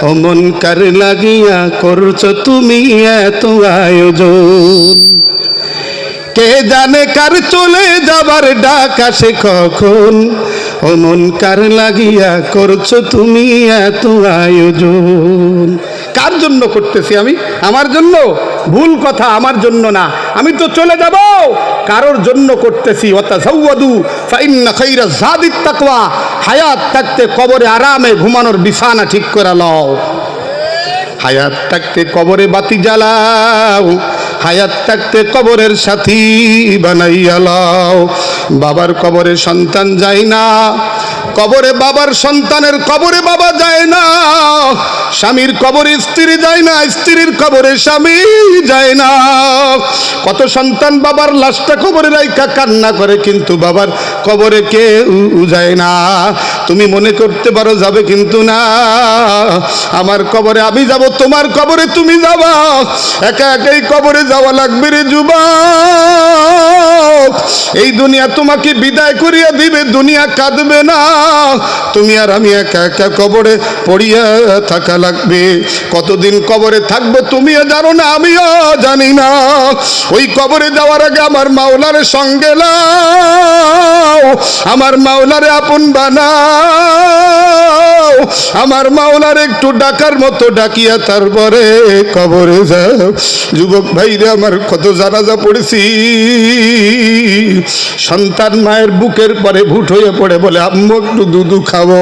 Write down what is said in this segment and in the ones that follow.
ও মন কার লাগিয়া করছো তুমি এত আয়োজন। কে জানে কার চলে যাবার ডাক আসে কখন, ও মন কার লাগিয়া করছো তুমি এত আয়োজন। কার জন্য করতেছি আমি? আমার জন্য? ভুল কথা, আমার জন্য না, আমি তো চলে যাব, কারোর জন্য করতেছি। ওয়াতাযাওয়াদু ফাইন্না খায়রা যাদিত তাকওয়া, হায়াত থাকতে কবরে আরামে ঘুমানোর বিছানা ঠিক করে লও। হায়াত থাকতে কবরে বাতি জ্বালাও, হায়াত থাকতে কবরের সাথী বানাইয়া লও। বাবার কবরে সন্তান যায় না, কবরে বাবার সন্তানের কবরে বাবা যায় না, স্বামীর কবরে স্ত্রী যায় না, স্ত্রীর কবরে স্বামী যায় না। কত সন্তান বাবার লাশটা কবরে রাইখা কান্না করে, কিন্তু বাবার কবরে কেউ যায় না। তুমি মনে করতে পারো যাবে, কিন্তু না, আমার কবরে আমি যাব, তোমার কবরে তুমি যাবা, একা একাই কবরে যাওয়া লাগবে রে যুবক। এই দুনিয়া তোমাকে বিদায় করিয়া দিবে, দুনিয়া কাঁদবে না, তুমি আর আমি একা একা কবরে পড়িয়া থাকা লাগবে। কতদিন কবরে থাকবো তুমিও জানো না, আমিও জানি না। ওই কবরে যাওয়ার আগে আমার মাওলারে সঙ্গে নাও, আমার মাওলারে আপন বানাও, আমার মাওলার একটু ডাকার মতো ডাকিয়া তারপরে কবরে যাও। যুবক ভাইরে আমার, কত জানাজা পড়েছি, সন্তান মায়ের বুকের পরে ভুট হয়ে পড়ে বলে আম্মু একটু দুধু খাবো,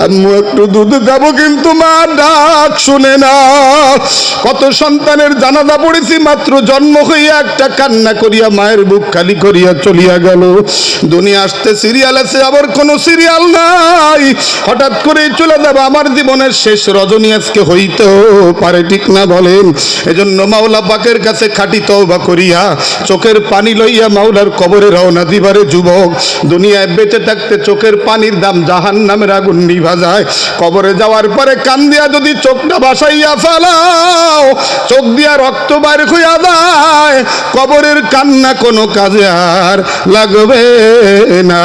আম্মু একটু দুধু খাবো, কিন্তু মা ডাক শুনে না। কত সন্তানের জানাজা পড়েছি, মাত্র জন্ম হইয়া একটা কান্না করিয়া মায়ের বুক খালি করিয়া চলিয়া গেল। দুনিয়া আসতে সিরিয়াল আছে, আবার কোনো সিরিয়াল নাই, হঠাৎ করে চলে যাবে। আমার জীবনের শেষ রজনী আজকে হইতেও পারে, ঠিক না বলেন? এজন্য মাওলা পাকের কাছে খাঁটি তওবা করিয়া চোখের পানি লইয়া মাওলার কবরে রওনা দিবারে যুবক। দুনিয়ায় বেঁচে থাকতে চোখের পানির দাম জাহান্নামের আগুন নিভা যায়। কবরে যাওয়ার পরে কান দিয়া যদি চোখটা ভাসাইয়া ফেলাও, চোখ দিয়া রক্ত বাইর হইয়া যায়, কবরের কান্না কোনো কাজে আর লাগবে না।